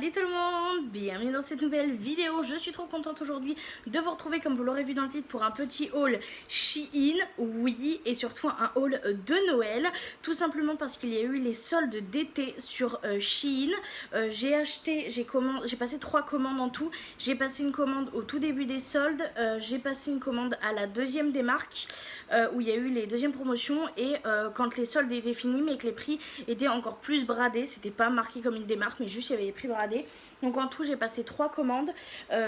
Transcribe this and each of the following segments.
Salut tout le monde, bienvenue dans cette nouvelle vidéo. Je suis trop contente aujourd'hui de vous retrouver, comme vous l'aurez vu dans le titre, pour un petit haul Shein, oui, et surtout un haul de Noël, tout simplement parce qu'il y a eu les soldes d'été sur Shein. J'ai passé 3 commandes en tout. J'ai passé une commande au tout début des soldes, j'ai passé une commande à la deuxième des marques où il y a eu les deuxièmes promotions, et quand les soldes étaient finis mais que les prix étaient encore plus bradés, c'était pas marqué comme une démarque mais juste il y avait les prix bradés. Donc en tout j'ai passé 3 commandes,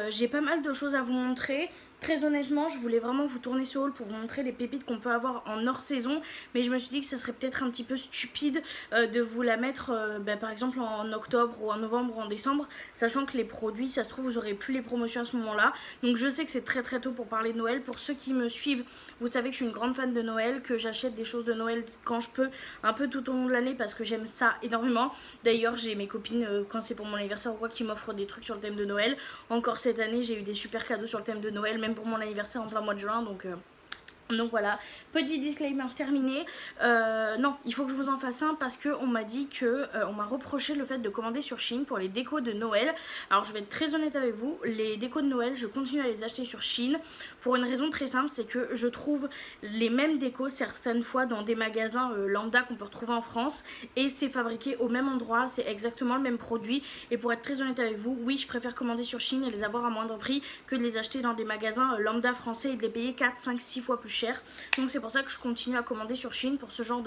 j'ai pas mal de choses à vous montrer. Très honnêtement, je voulais vraiment vous tourner ce haul pour vous montrer les pépites qu'on peut avoir en hors saison, mais je me suis dit que ça serait peut-être un petit peu stupide de vous la mettre par exemple en octobre ou en novembre ou en décembre, sachant que les produits, ça se trouve vous aurez plus les promotions à ce moment-là. Donc je sais que c'est très tôt pour parler de Noël. Pour ceux qui me suivent, vous savez que je suis une grande fan de Noël, que j'achète des choses de Noël quand je peux, un peu tout au long de l'année, parce que j'aime ça énormément. D'ailleurs j'ai mes copines quand c'est pour mon anniversaire ou quoi qui m'offrent des trucs sur le thème de Noël. Encore cette année j'ai eu des super cadeaux sur le thème de Noël, même pour mon anniversaire en plein mois de juin, donc voilà, petit disclaimer terminé. Non, il faut que je vous en fasse un parce qu'on m'a dit que on m'a reproché le fait de commander sur Shein pour les décos de Noël. Alors je vais être très honnête avec vous, les décos de Noël, je continue à les acheter sur Shein pour une raison très simple, c'est que je trouve les mêmes décos certaines fois dans des magasins lambda qu'on peut retrouver en France, et c'est fabriqué au même endroit, c'est exactement le même produit. Et pour être très honnête avec vous, oui, je préfère commander sur Shein et les avoir à moindre prix que de les acheter dans des magasins lambda français et de les payer 4, 5, 6 fois plus cher. Donc c'est pour ça que je continue à commander sur Shein pour ce genre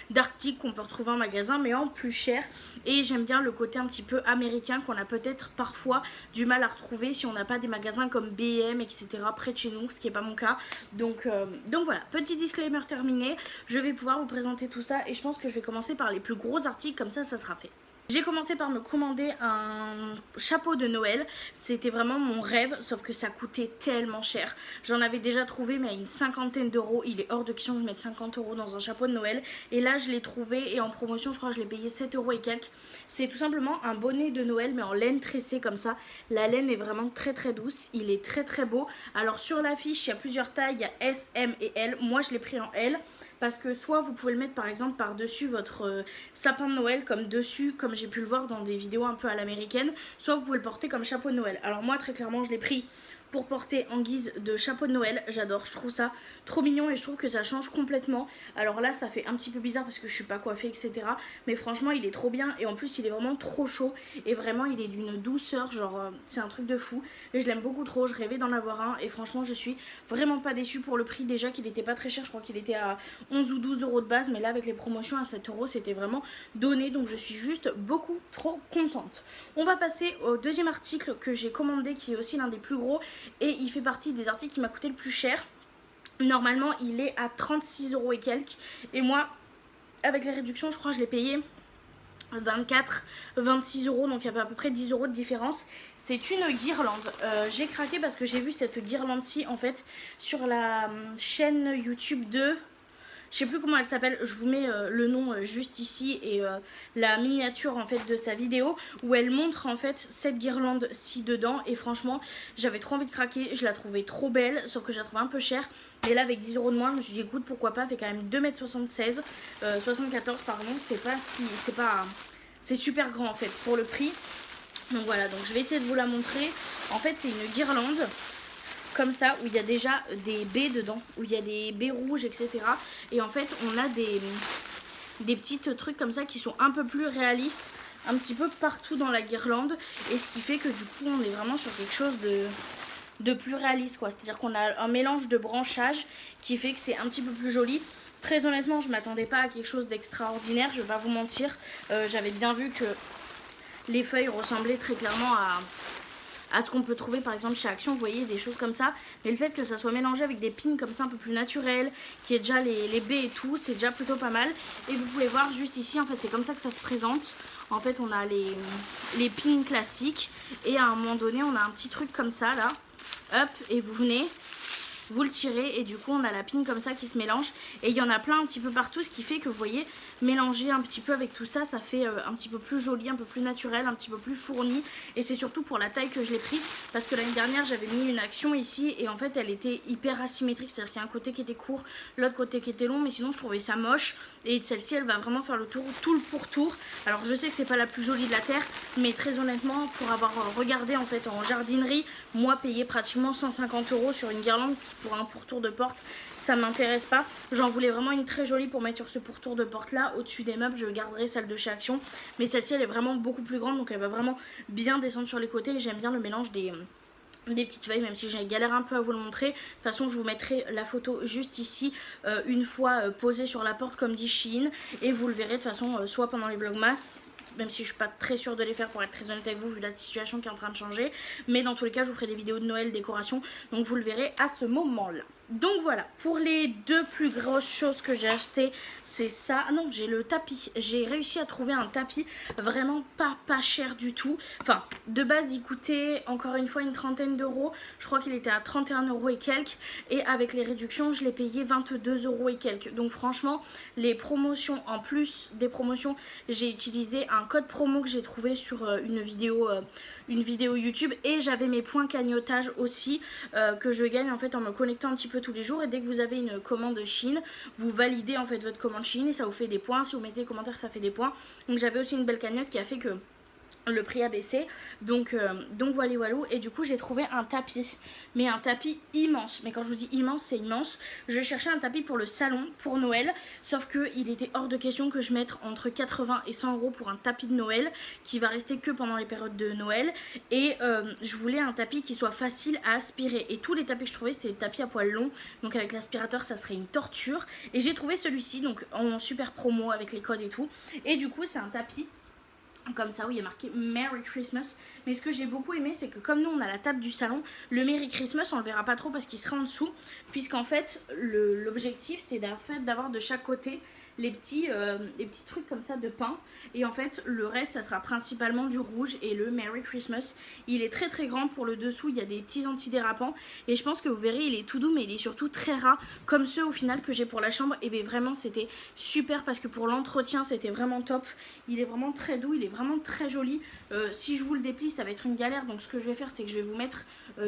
d'articles qu'on peut retrouver en magasin mais en plus cher. Et j'aime bien le côté un petit peu américain qu'on a peut-être parfois du mal à retrouver si on n'a pas des magasins comme B&M etc près de chez nous, ce qui n'est pas mon cas. Donc voilà, petit disclaimer terminé. Je vais pouvoir vous présenter tout ça et je pense que je vais commencer par les plus gros articles, comme ça sera fait. J'ai commencé par me commander un chapeau de Noël, c'était vraiment mon rêve, sauf que ça coûtait tellement cher. J'en avais déjà trouvé mais à une cinquantaine d'euros, il est hors de question que je mette 50 euros dans un chapeau de Noël. Et là je l'ai trouvé et en promotion je crois que je l'ai payé 7 euros et quelques. C'est tout simplement un bonnet de Noël mais en laine tressée comme ça. La laine est vraiment très douce, il est très beau. Alors sur l'affiche il y a plusieurs tailles, il y a S, M et L, moi je l'ai pris en L. Parce que soit vous pouvez le mettre par exemple par-dessus votre sapin de Noël, comme dessus, comme j'ai pu le voir dans des vidéos un peu à l'américaine, soit vous pouvez le porter comme chapeau de Noël. Alors moi très clairement je l'ai pris pour porter en guise de chapeau de Noël, j'adore, je trouve ça trop mignon et je trouve que ça change complètement. Alors là ça fait un petit peu bizarre parce que je suis pas coiffée etc, mais franchement il est trop bien et en plus il est vraiment trop chaud et vraiment il est d'une douceur, genre c'est un truc de fou et je l'aime beaucoup trop, je rêvais d'en avoir un et franchement je suis vraiment pas déçue pour le prix, déjà qu'il était pas très cher, je crois qu'il était à 11 ou 12 euros de base, mais là avec les promotions à 7 euros c'était vraiment donné, donc je suis juste beaucoup trop contente. On va passer au deuxième article que j'ai commandé qui est aussi l'un des plus gros et il fait partie des articles qui m'a coûté le plus cher. Normalement il est à 36 euros et quelques et moi avec les réductions je crois que je l'ai payé 24, 26 euros, donc il y avait à peu près 10 euros de différence. C'est une guirlande, j'ai craqué parce que j'ai vu cette guirlande-ci en fait sur la chaîne YouTube de... Je sais plus comment elle s'appelle, je vous mets le nom juste ici et la miniature en fait de sa vidéo où elle montre en fait cette guirlande ci dedans et franchement j'avais trop envie de craquer, je la trouvais trop belle sauf que je la trouvais un peu chère. Et là avec 10 euros de moins je me suis dit écoute pourquoi pas, fait quand même 2,76 m, 74 pardon, c'est super grand en fait pour le prix. Donc voilà, donc je vais essayer de vous la montrer. En fait c'est une guirlande comme ça où il y a déjà des baies dedans, où il y a des baies rouges etc. Et en fait on a des petits trucs comme ça qui sont un peu plus réalistes un petit peu partout dans la guirlande, et ce qui fait que du coup on est vraiment sur quelque chose de plus réaliste quoi. C'est à dire qu'on a un mélange de branchage qui fait que c'est un petit peu plus joli. Très honnêtement je m'attendais pas à quelque chose d'extraordinaire, je vais pas vous mentir, j'avais bien vu que les feuilles ressemblaient très clairement à ce qu'on peut trouver par exemple chez Action, vous voyez, des choses comme ça. Mais le fait que ça soit mélangé avec des pins comme ça un peu plus naturels, qui est déjà les baies et tout, c'est déjà plutôt pas mal. Et vous pouvez voir juste ici, en fait c'est comme ça que ça se présente. En fait on a les pins classiques et à un moment donné on a un petit truc comme ça là, hop, et vous venez vous le tirez et du coup on a la pin comme ça qui se mélange et il y en a plein un petit peu partout, ce qui fait que vous voyez, mélanger un petit peu avec tout ça, ça fait un petit peu plus joli, un peu plus naturel, un petit peu plus fourni, et c'est surtout pour la taille que je l'ai pris parce que l'année dernière j'avais mis une action ici et en fait elle était hyper asymétrique, c'est à dire qu'il y a un côté qui était court, l'autre côté qui était long, mais sinon je trouvais ça moche, et celle-ci elle va vraiment faire le tour, tout le pourtour. Alors je sais que c'est pas la plus jolie de la terre, mais très honnêtement pour avoir regardé en fait en jardinerie, moi payer pratiquement 150 € sur une guirlande pour un pourtour de porte, ça m'intéresse pas. J'en voulais vraiment une très jolie pour mettre sur ce pourtour de porte là. Au-dessus des meubles, je garderai celle de chez Action. Mais celle-ci, elle est vraiment beaucoup plus grande, donc elle va vraiment bien descendre sur les côtés. Et j'aime bien le mélange des petites feuilles, même si j'ai galère un peu à vous le montrer. De toute façon, je vous mettrai la photo juste ici, une fois posée sur la porte, comme dit Shein. Et vous le verrez de toute façon, soit pendant les vlogmas, même si je suis pas très sûre de les faire pour être très honnête avec vous vu la situation qui est en train de changer, mais dans tous les cas je vous ferai des vidéos de Noël décoration, donc vous le verrez à ce moment là. Donc voilà, pour les deux plus grosses choses que j'ai acheté, c'est ça. Ah non, j'ai le tapis, j'ai réussi à trouver un tapis vraiment pas cher du tout. Enfin, de base il coûtait encore une fois une trentaine d'euros, je crois qu'il était à 31 € et quelques, et avec les réductions je l'ai payé 22 € et quelques. Donc franchement, les promotions, en plus des promotions, j'ai utilisé un code promo que j'ai trouvé sur une vidéo YouTube, et j'avais mes points cagnotage aussi que je gagne en fait en me connectant un petit peu tous les jours. Et dès que vous avez une commande Shein, vous validez en fait votre commande Shein et ça vous fait des points. Si vous mettez des commentaires, ça fait des points. Donc j'avais aussi une belle cagnotte qui a fait que le prix a baissé, donc voilà. Et du coup j'ai trouvé un tapis, mais un tapis immense, mais quand je vous dis immense, c'est immense. Je cherchais un tapis pour le salon pour Noël, sauf que il était hors de question que je mette entre 80 et 100 € pour un tapis de Noël qui va rester que pendant les périodes de Noël, et je voulais un tapis qui soit facile à aspirer, et tous les tapis que je trouvais c'était des tapis à poils longs, donc avec l'aspirateur ça serait une torture, et j'ai trouvé celui-ci donc en super promo avec les codes et tout, et du coup c'est un tapis comme ça où il y a marqué Merry Christmas. Mais ce que j'ai beaucoup aimé, c'est que comme nous on a la table du salon, le Merry Christmas on le verra pas trop parce qu'il sera en dessous, puisqu'en fait l'objectif c'est d'avoir de chaque côté les petits trucs comme ça de pain, et en fait le reste ça sera principalement du rouge. Et le Merry Christmas il est très très grand, pour le dessous il y a des petits antidérapants, et je pense que vous verrez il est tout doux, mais il est surtout très ras comme ceux au final que j'ai pour la chambre. Et bien vraiment c'était super parce que pour l'entretien c'était vraiment top, il est vraiment très doux, il est vraiment très joli. Si je vous le déplie ça va être une galère, donc ce que je vais faire c'est que je vais vous mettre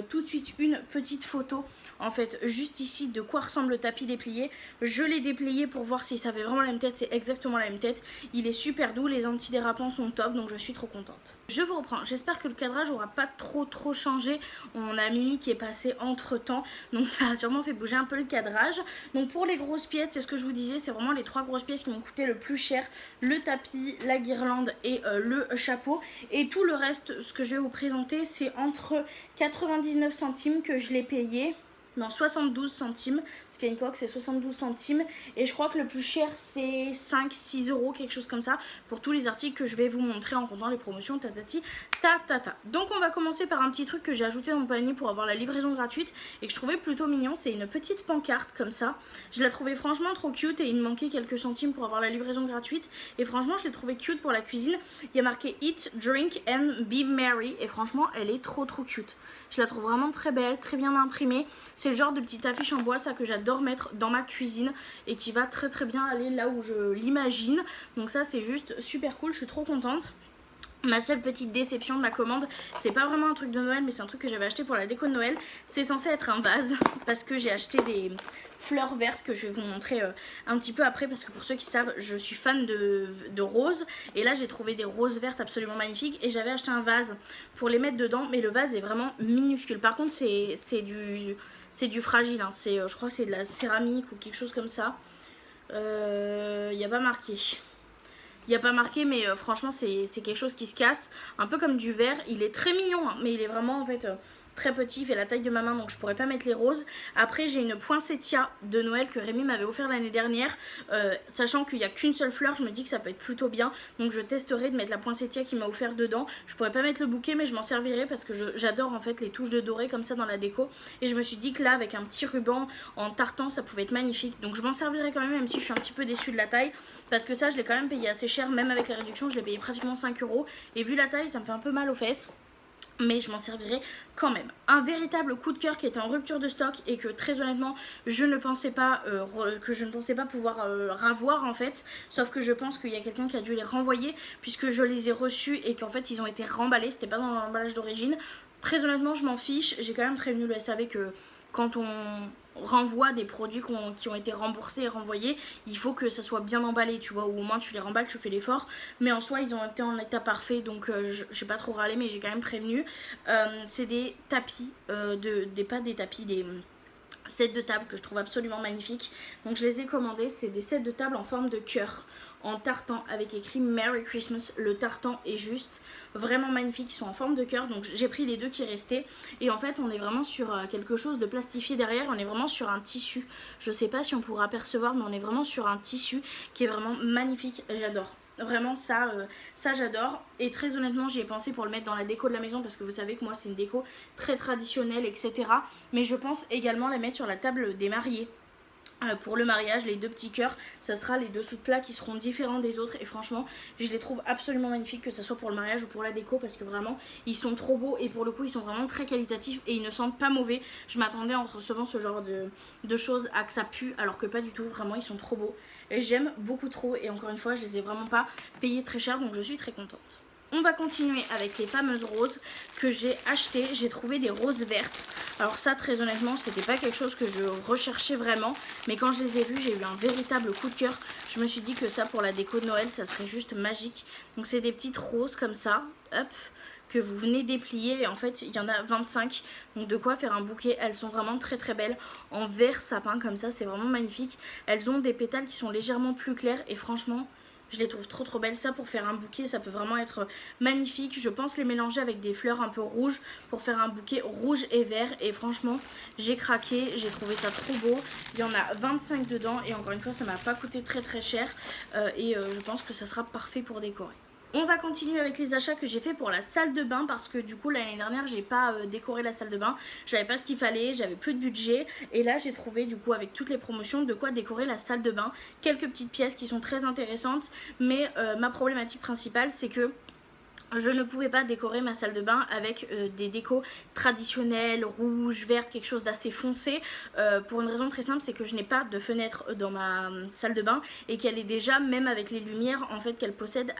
tout de suite une petite photo en fait juste ici de quoi ressemble le tapis déplié. Je l'ai déplié pour voir si ça avait vraiment la même tête, c'est exactement la même tête, il est super doux, les antidérapants sont top, donc je suis trop contente. Je vous reprends, j'espère que le cadrage aura pas trop changé, on a Mimi qui est passée entre temps, donc ça a sûrement fait bouger un peu le cadrage. Donc pour les grosses pièces, c'est ce que je vous disais, c'est vraiment les trois grosses pièces qui m'ont coûté le plus cher, le tapis, la guirlande et le chapeau. Et tout le reste, ce que je vais vous présenter, c'est entre 99 centimes que je l'ai payé. Non, 72 centimes, parce qu'il y a une coque, c'est 72 centimes. Et je crois que le plus cher, c'est 5-6 €, quelque chose comme ça, pour tous les articles que je vais vous montrer en comptant les promotions, tatati, tatata. Donc on va commencer par un petit truc que j'ai ajouté dans mon panier pour avoir la livraison gratuite et que je trouvais plutôt mignon. C'est une petite pancarte comme ça. Je la trouvais franchement trop cute et il me manquait quelques centimes pour avoir la livraison gratuite. Et franchement, je l'ai trouvée cute pour la cuisine. Il y a marqué Eat, Drink and Be Merry. Et franchement, elle est trop cute. Je la trouve vraiment très belle, très bien imprimée. C'est le genre de petite affiche en bois, ça, que j'adore mettre dans ma cuisine et qui va très bien aller là où je l'imagine. Donc ça, c'est juste super cool, je suis trop contente. Ma seule petite déception de ma commande, c'est pas vraiment un truc de Noël, mais c'est un truc que j'avais acheté pour la déco de Noël. C'est censé être un vase, parce que j'ai acheté des fleurs vertes que je vais vous montrer un petit peu après, parce que pour ceux qui savent, je suis fan de roses, et là j'ai trouvé des roses vertes absolument magnifiques, et j'avais acheté un vase pour les mettre dedans, mais le vase est vraiment minuscule. Par contre c'est du fragile, hein. Je crois que c'est de la céramique ou quelque chose comme ça. Il n'y a pas marqué. Il n'y a pas marqué, mais franchement c'est quelque chose qui se casse, un peu comme du verre. Il est très mignon, hein, mais il est vraiment en fait très petit, il fait la taille de ma main, donc je pourrais pas mettre les roses. Après j'ai une poinsettia de Noël que Rémi m'avait offert l'année dernière, sachant qu'il n'y a qu'une seule fleur, je me dis que ça peut être plutôt bien, donc je testerai de mettre la poinsettia qu'il m'a offert dedans. Je pourrais pas mettre le bouquet, mais je m'en servirai parce que j'adore en fait les touches de doré comme ça dans la déco, et je me suis dit que là avec un petit ruban en tartan ça pouvait être magnifique, donc je m'en servirai quand même si je suis un petit peu déçue de la taille, parce que ça je l'ai quand même payé assez cher, même avec les réductions je l'ai payé pratiquement 5 €, et vu la taille ça me fait un peu mal aux fesses. mais je m'en servirai quand même. Un véritable coup de cœur qui était en rupture de stock et que très honnêtement je ne pensais pas pouvoir ravoir en fait, sauf que je pense qu'il y a quelqu'un qui a dû les renvoyer puisque je les ai reçus et qu'en fait ils ont été remballés, c'était pas dans l'emballage d'origine. Très honnêtement je m'en fiche, j'ai quand même prévenu le SAV que quand on renvoie des produits qui ont été remboursés et renvoyés, il faut que ça soit bien emballé, tu vois, ou au moins tu les remballes, tu fais l'effort. Mais en soi, ils ont été en état parfait, donc j'ai pas trop râlé, mais j'ai quand même prévenu. C'est des tapis, pas des tapis, des sets de table que je trouve absolument magnifiques. Donc je les ai commandés, c'est des sets de table en forme de cœur, en tartan, avec écrit Merry Christmas. Le tartan est juste vraiment magnifique, ils sont en forme de cœur, donc j'ai pris les deux qui restaient. Et en fait on est vraiment sur quelque chose de plastifié derrière, on est vraiment sur un tissu. Je sais pas si on pourra apercevoir, mais on est vraiment sur un tissu qui est vraiment magnifique, j'adore. Vraiment ça j'adore, et très honnêtement j'y ai pensé pour le mettre dans la déco de la maison parce que vous savez que moi c'est une déco très traditionnelle, etc. Mais je pense également la mettre sur la table des mariés. Pour le mariage, les deux petits cœurs, ça sera les dessous de plats qui seront différents des autres, et franchement je les trouve absolument magnifiques, que ce soit pour le mariage ou pour la déco, parce que vraiment ils sont trop beaux et pour le coup ils sont vraiment très qualitatifs et ils ne sentent pas mauvais. Je m'attendais en recevant ce genre de choses à que ça pue, alors que pas du tout, vraiment ils sont trop beaux et j'aime beaucoup trop, et encore une fois je les ai vraiment pas payés très cher, donc je suis très contente. On va continuer avec les fameuses roses que j'ai achetées. J'ai trouvé des roses vertes. Alors ça, très honnêtement, c'était pas quelque chose que je recherchais vraiment, mais quand je les ai vues, j'ai eu un véritable coup de cœur. Je me suis dit que ça, pour la déco de Noël, ça serait juste magique. Donc c'est des petites roses comme ça, hop, que vous venez déplier, et en fait il y en a 25, donc de quoi faire un bouquet. Elles sont vraiment très très belles, en vert sapin comme ça, c'est vraiment magnifique. Elles ont des pétales qui sont légèrement plus clairs et franchement je les trouve trop trop belles. Ça, pour faire un bouquet, ça peut vraiment être magnifique. Je pense les mélanger avec des fleurs un peu rouges pour faire un bouquet rouge et vert. Et franchement, j'ai craqué. J'ai trouvé ça trop beau. Il y en a 25 dedans. Et encore une fois, ça m'a pas coûté très très cher. Je pense que ça sera parfait pour décorer. On va continuer avec les achats que j'ai fait pour la salle de bain, parce que du coup l'année dernière j'ai pas décoré la salle de bain, j'avais pas ce qu'il fallait, j'avais plus de budget, et là j'ai trouvé du coup avec toutes les promotions de quoi décorer la salle de bain. Quelques petites pièces qui sont très intéressantes, mais ma problématique principale c'est que je ne pouvais pas décorer ma salle de bain avec des décos traditionnels, rouge, vert, quelque chose d'assez foncé, pour une raison très simple, c'est que je n'ai pas de fenêtre dans ma salle de bain et qu'elle est déjà, même avec les lumières en fait qu'elle possède,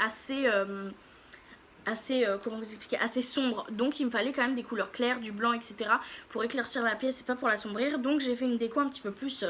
comment vous expliquer, assez sombre. Donc il me fallait quand même des couleurs claires, du blanc, etc. pour éclaircir la pièce et pas pour l'assombrir. Donc j'ai fait une déco un petit peu plus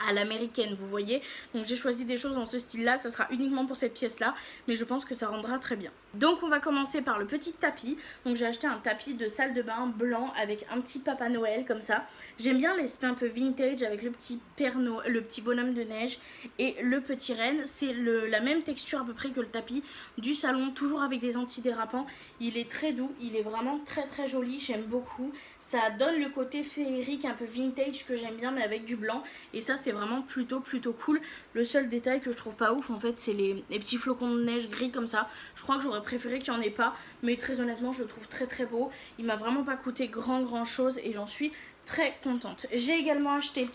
à l'américaine, vous voyez. Donc j'ai choisi des choses dans ce style là, ça sera uniquement pour cette pièce là, mais je pense que ça rendra très bien. Donc on va commencer par le petit tapis. Donc j'ai acheté un tapis de salle de bain blanc avec un petit Papa Noël comme ça. J'aime bien l'aspect un peu vintage avec le petit le petit bonhomme de neige et le petit renne. C'est la même texture à peu près que le tapis du salon, toujours avec des antidérapants. Il est très doux, il est vraiment très très joli, j'aime beaucoup. Ça donne le côté féerique un peu vintage que j'aime bien, mais avec du blanc, et ça c'est vraiment plutôt cool. Le seul détail que je trouve pas ouf en fait, c'est les petits flocons de neige gris comme ça. Je crois que j'aurais préféré qu'il n'y en ait pas, mais très honnêtement je le trouve très très beau. Il m'a vraiment pas coûté grand chose et j'en suis très contente. J'ai également acheté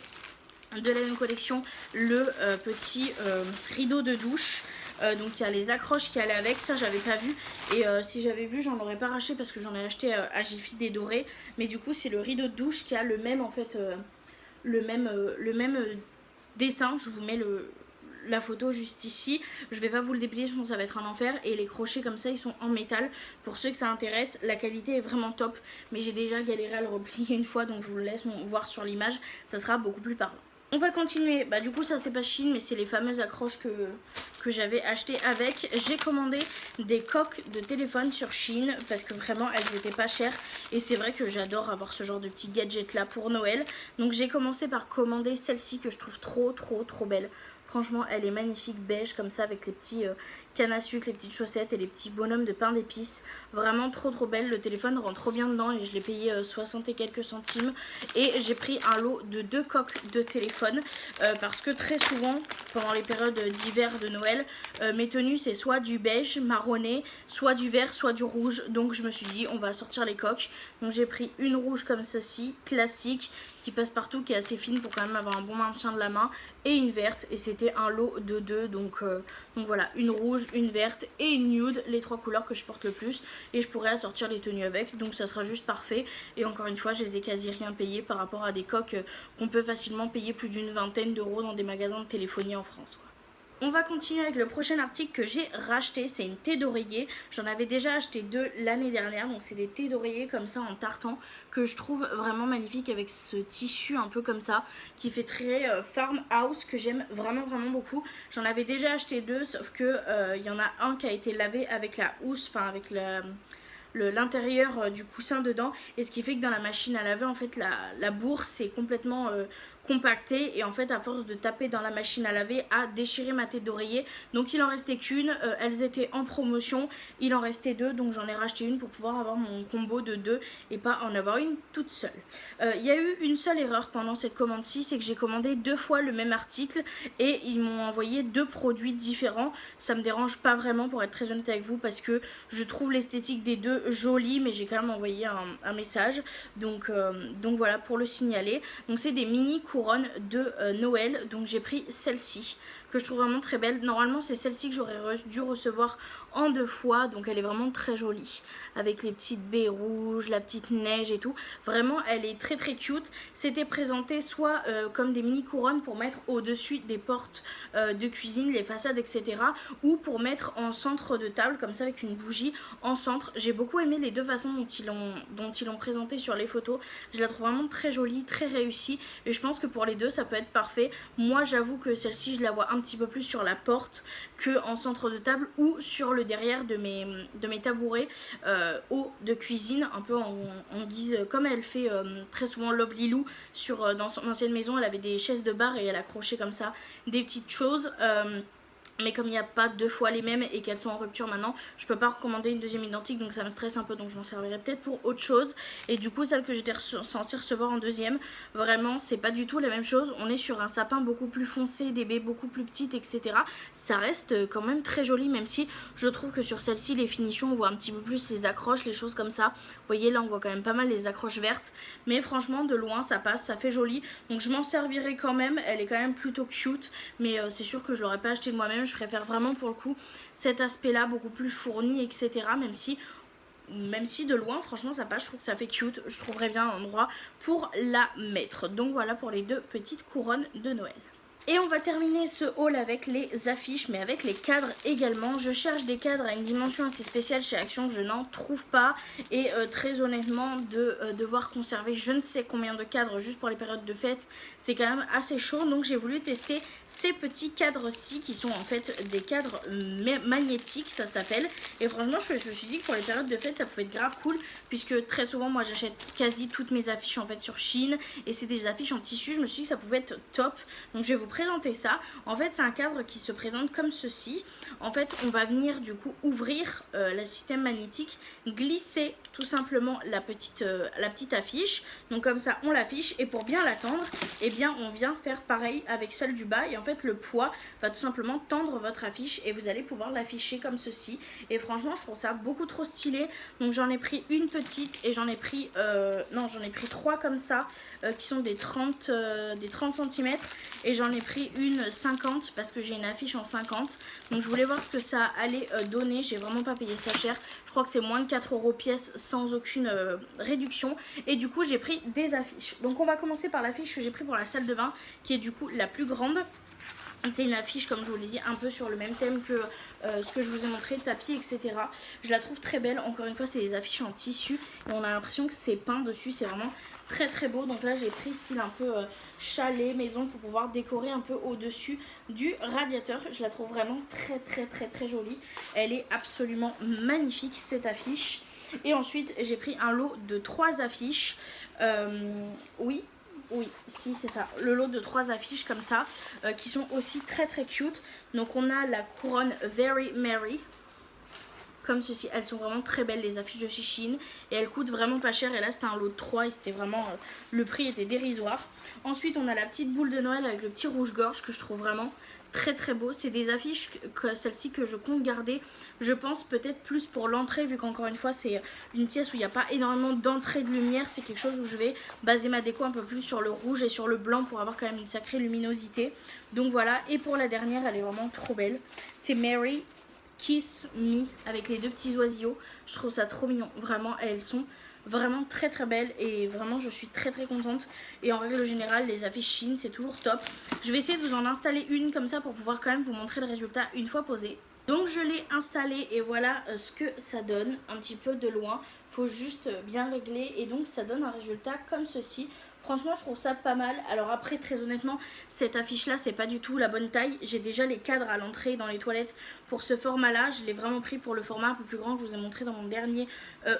de la même collection le petit rideau de douche. Donc il y a les accroches qui allaient avec, ça j'avais pas vu, et si j'avais vu j'en aurais pas racheté parce que j'en ai acheté à Jiffy des dorés. Mais du coup c'est le rideau de douche qui a le même en fait, le même dessin. Je vous mets la photo juste ici, je vais pas vous le déplier sinon ça va être un enfer, et les crochets comme ça ils sont en métal pour ceux que ça intéresse. La qualité est vraiment top, mais j'ai déjà galéré à le replier une fois, donc je vous le laisse voir sur l'image, ça sera beaucoup plus parlant. On va continuer, bah du coup ça c'est pas Chine, mais c'est les fameuses accroches que j'avais acheté avec. J'ai commandé des coques de téléphone sur Chine parce que vraiment elles étaient pas chères, et c'est vrai que j'adore avoir ce genre de petits gadgets là pour Noël. Donc j'ai commencé par commander celle-ci que je trouve trop belle. Franchement elle est magnifique, beige comme ça, avec les petits cannes à sucre, les petites chaussettes et les petits bonhommes de pain d'épices. Vraiment trop belle, le téléphone rentre trop bien dedans et je l'ai payé 60 et quelques centimes. Et j'ai pris un lot de 2 coques de téléphone parce que très souvent pendant les périodes d'hiver de Noël, mes tenues c'est soit du beige marronné, soit du vert, soit du rouge. Donc je me suis dit on va sortir les coques. Donc j'ai pris une rouge comme ceci, classique, qui passe partout, qui est assez fine pour quand même avoir un bon maintien de la main, et une verte, et c'était un lot de 2, donc voilà, une rouge, une verte et une nude, les 3 couleurs que je porte le plus, et je pourrais assortir les tenues avec, donc ça sera juste parfait. Et encore une fois, je les ai quasi rien payées par rapport à des coques qu'on peut facilement payer plus d'une vingtaine d'euros dans des magasins de téléphonie en France, quoi. On va continuer avec le prochain article que j'ai racheté, c'est une thé d'oreiller. J'en avais déjà acheté 2 l'année dernière, donc c'est des thés d'oreiller comme ça en tartan que je trouve vraiment magnifique avec ce tissu un peu comme ça qui fait très farmhouse, que j'aime vraiment beaucoup. J'en avais déjà acheté 2, sauf que il y en a un qui a été lavé avec la housse, enfin avec l'intérieur du coussin dedans, et ce qui fait que dans la machine à laver en fait la bourse est complètement compactée, et en fait à force de taper dans la machine à laver a déchiré ma tête d'oreiller. Donc il en restait qu'une, elles étaient en promotion, il en restait 2, donc j'en ai racheté une pour pouvoir avoir mon combo de 2 et pas en avoir une toute seule. Il y a eu une seule erreur pendant cette commande-ci, c'est que j'ai commandé 2 fois le même article et ils m'ont envoyé 2 produits différents. Ça me dérange pas vraiment, pour être très honnête avec vous, parce que je trouve l'esthétique des 2 jolie, mais j'ai quand même envoyé un message, donc voilà, pour le signaler. Donc c'est des mini couronnes de Noël, donc j'ai pris celle-ci que je trouve vraiment très belle. Normalement c'est celle-ci que j'aurais dû recevoir en 2 fois, donc elle est vraiment très jolie avec les petites baies rouges, la petite neige et tout. Vraiment elle est très cute. C'était présenté soit comme des mini couronnes pour mettre au-dessus des portes de cuisine, les façades, etc., ou pour mettre en centre de table comme ça avec une bougie en centre. J'ai beaucoup aimé les 2 façons dont ils l'ont présenté sur les photos. Je la trouve vraiment très jolie, très réussie, et je pense que pour les 2 ça peut être parfait. Moi j'avoue que celle-ci je la vois un petit peu plus sur la porte que en centre de table ou sur le derrière de mes tabourets haut de cuisine, un peu en guise, comme elle fait très souvent Lovely Lou dans son ancienne maison. Elle avait des chaises de bar et elle accrochait comme ça des petites choses. Mais comme il n'y a pas 2 fois les mêmes et qu'elles sont en rupture maintenant, je peux pas recommander une deuxième identique, donc ça me stresse un peu, donc je m'en servirai peut-être pour autre chose. Et du coup celle que j'étais censée recevoir en deuxième, vraiment c'est pas du tout la même chose. On est sur un sapin beaucoup plus foncé, des baies beaucoup plus petites, etc. Ça reste quand même très joli, même si je trouve que sur celle-ci les finitions, on voit un petit peu plus les accroches, les choses comme ça. Vous voyez là on voit quand même pas mal les accroches vertes, mais franchement de loin ça passe, ça fait joli. Donc je m'en servirai quand même, elle est quand même plutôt cute, mais c'est sûr que je l'aurais pas acheté de moi-même. Je préfère vraiment pour le coup cet aspect là beaucoup plus fourni, etc. Même si de loin franchement ça passe, je trouve que ça fait cute. Je trouverais bien un endroit pour la mettre. Donc voilà pour les 2 petites couronnes de Noël. Et on va terminer ce haul avec les affiches, mais avec les cadres également. Je cherche des cadres à une dimension assez spéciale chez Action, je n'en trouve pas. Et très honnêtement, de devoir conserver je ne sais combien de cadres juste pour les périodes de fête, c'est quand même assez chaud. Donc j'ai voulu tester ces petits cadres-ci qui sont en fait des cadres magnétiques, ça s'appelle. Et franchement, je me suis dit que pour les périodes de fête, ça pouvait être grave cool, puisque très souvent, moi j'achète quasi toutes mes affiches en fait sur Shein. Et c'est des affiches en tissu, je me suis dit que ça pouvait être top. Donc je vais vous présenter ça. En fait c'est un cadre qui se présente comme ceci. En fait on va venir du coup ouvrir le système magnétique, glisser tout simplement la petite affiche, donc comme ça on l'affiche, et pour bien l'attendre, et bien on vient faire pareil avec celle du bas, et en fait le poids va tout simplement tendre votre affiche et vous allez pouvoir l'afficher comme ceci. Et franchement je trouve ça beaucoup trop stylé. Donc j'en ai pris une petite et j'en ai pris 3 comme ça qui sont des 30 cm, et j'en ai pris une 50 parce que j'ai une affiche en 50. Donc je voulais voir ce que ça allait donner. J'ai vraiment pas payé ça cher, je crois que c'est moins de 4 € pièce sans aucune réduction. Et du coup j'ai pris des affiches. Donc on va commencer par l'affiche que j'ai pris pour la salle de bain, qui est du coup la plus grande. C'est une affiche, comme je vous l'ai dit, un peu sur le même thème que ce que je vous ai montré, tapis, etc. Je la trouve très belle. Encore une fois, c'est des affiches en tissu et on a l'impression que c'est peint dessus. C'est vraiment très beau. Donc là, j'ai pris style un peu chalet, maison, pour pouvoir décorer un peu au-dessus du radiateur. Je la trouve vraiment très jolie. Elle est absolument magnifique, cette affiche. Et ensuite, j'ai pris un lot de 3 affiches. Oui, si c'est ça, le lot de 3 affiches comme ça, qui sont aussi très cute. Donc on a la couronne Very Merry, comme ceci. Elles sont vraiment très belles, les affiches de chez Shein, et elles coûtent vraiment pas cher. Et là c'était un lot de 3 et c'était vraiment, le prix était dérisoire. Ensuite on a la petite boule de Noël avec le petit rouge-gorge que je trouve vraiment très très beau. C'est des affiches que celle-ci que je compte garder, je pense peut-être plus pour l'entrée, vu qu'encore une fois c'est une pièce où il n'y a pas énormément d'entrée de lumière. C'est quelque chose où je vais baser ma déco un peu plus sur le rouge et sur le blanc pour avoir quand même une sacrée luminosité. Donc voilà, et pour la dernière, elle est vraiment trop belle. C'est Mary Kiss Me avec les deux petits oiseaux. Je trouve ça trop mignon, vraiment. Elles sont vraiment très très belles et vraiment je suis très très contente. Et en règle générale, les affiches Shein c'est toujours top. Je vais essayer de vous en installer une comme ça pour pouvoir quand même vous montrer le résultat une fois posé. Donc je l'ai installé et voilà ce que ça donne un petit peu de loin. Faut juste bien régler et donc ça donne un résultat comme ceci. Franchement, je trouve ça pas mal. Alors après, très honnêtement, cette affiche-là, c'est pas du tout la bonne taille. J'ai déjà les cadres à l'entrée dans les toilettes pour ce format-là. Je l'ai vraiment pris pour le format un peu plus grand que je vous ai montré dans mon dernier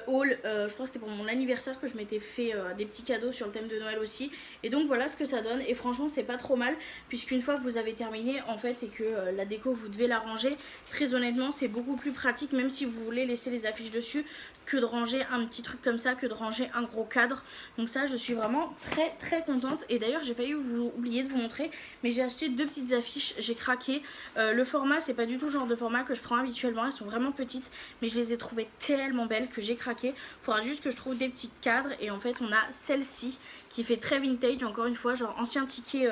haul. Je crois que c'était pour mon anniversaire que je m'étais fait des petits cadeaux sur le thème de Noël aussi. Et donc voilà ce que ça donne. Et franchement, c'est pas trop mal, puisqu'une fois que vous avez terminé, en fait, et que la déco, vous devez la ranger, très honnêtement, c'est beaucoup plus pratique, même si vous voulez laisser les affiches dessus, que de ranger un petit truc comme ça, que de ranger un gros cadre. Donc ça, je suis vraiment très très contente. Et d'ailleurs, j'ai failli oublier de vous montrer, mais j'ai acheté deux petites affiches, j'ai craqué. Le format, c'est pas du tout le genre de format que je prends habituellement, elles sont vraiment petites, mais je les ai trouvées tellement belles que j'ai craqué. Faudra juste que je trouve des petits cadres. Et en fait, on a celle-ci qui fait très vintage, encore une fois, genre ancien ticket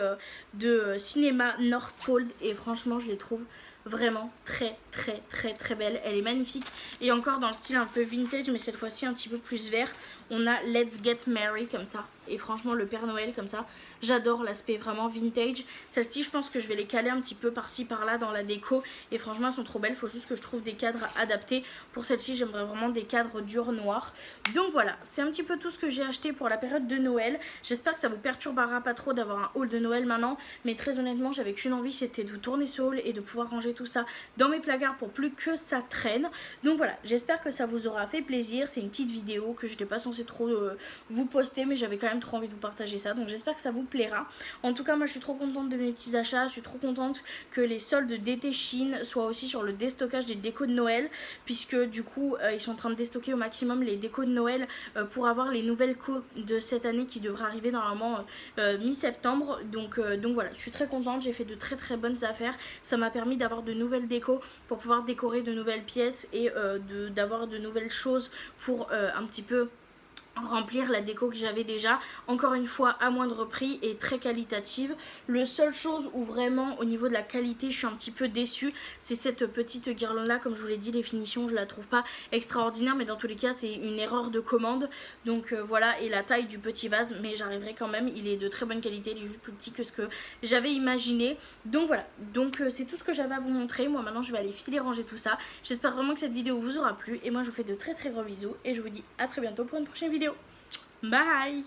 de cinéma Northpold. Et franchement, je les trouve vraiment très très très très belle. Elle est magnifique et encore dans le style un peu vintage, mais cette fois-ci un petit peu plus vert. On a Let's Get Married comme ça, et franchement le Père Noël comme ça, j'adore l'aspect vraiment vintage. Celles-ci, je pense que je vais les caler un petit peu par-ci par-là dans la déco, et franchement elles sont trop belles. Faut juste que je trouve des cadres adaptés. Pour celle-ci, j'aimerais vraiment des cadres durs noirs. Donc voilà, c'est un petit peu tout ce que j'ai acheté pour la période de Noël. J'espère que ça vous perturbera pas trop d'avoir un haul de Noël maintenant, mais très honnêtement, j'avais qu'une envie, c'était de vous tourner ce haul et de pouvoir ranger tout ça dans mes placards pour plus que ça traîne. Donc voilà, j'espère que ça vous aura fait plaisir. C'est une petite vidéo que je n'étais pas censée trop vous poster, mais j'avais quand même trop envie de vous partager ça, donc j'espère que ça vous plaira. En tout cas, moi je suis trop contente de mes petits achats. Je suis trop contente que les soldes d'été Shein soient aussi sur le déstockage des décos de Noël, puisque du coup ils sont en train de déstocker au maximum les décos de Noël pour avoir les nouvelles co de cette année qui devraient arriver normalement mi-septembre. Donc voilà, je suis très contente. J'ai fait de très très bonnes affaires. Ça m'a permis d'avoir de nouvelles décos pour pouvoir décorer de nouvelles pièces et d'avoir de nouvelles choses pour un petit peu remplir la déco que j'avais déjà, encore une fois à moindre prix et très qualitative. Le seule chose où vraiment au niveau de la qualité je suis un petit peu déçue, c'est cette petite guirlande là. Comme je vous l'ai dit, les finitions je la trouve pas extraordinaire, mais dans tous les cas c'est une erreur de commande. Donc voilà, et la taille du petit vase, mais j'arriverai quand même, il est de très bonne qualité, il est juste plus petit que ce que j'avais imaginé. Donc voilà, donc c'est tout ce que j'avais à vous montrer. Moi maintenant je vais aller filer ranger tout ça. J'espère vraiment que cette vidéo vous aura plu, et moi je vous fais de très très gros bisous et je vous dis à très bientôt pour une prochaine vidéo. Bye.